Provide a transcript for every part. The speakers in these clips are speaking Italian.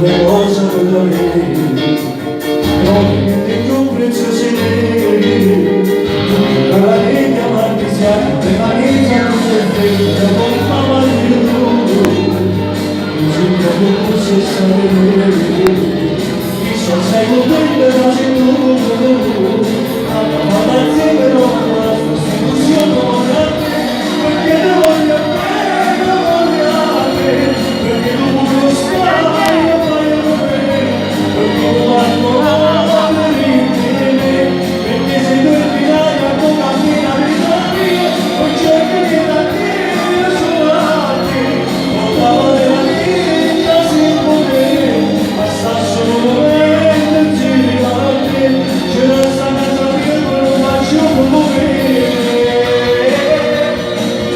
le cose da me, non ti più preziosi la linea marchigiana, le mani già tutte non mamma di tu, non si sa mi sono seguito quasi tu, ma la zebra la sostituzione perché non voglio bene, perché non voglio stare perché non guardo la perché se tu infinai a tua cammina mia non c'è che da te suonati non dava della vita si poteva passare solo un momento girare c'è la stanza che non faccio morire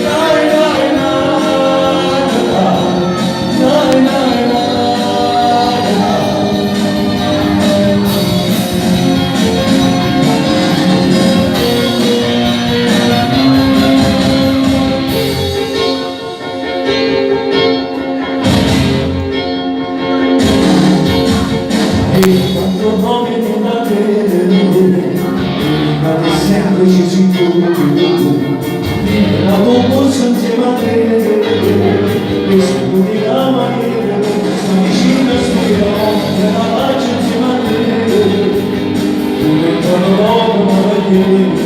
dai dai dai dai dai e quando nome non la vede ma di sempre ci si la bomba insieme a te e se tu ti ama sto vicino a studiare nella pace insieme a te tu mi troverò come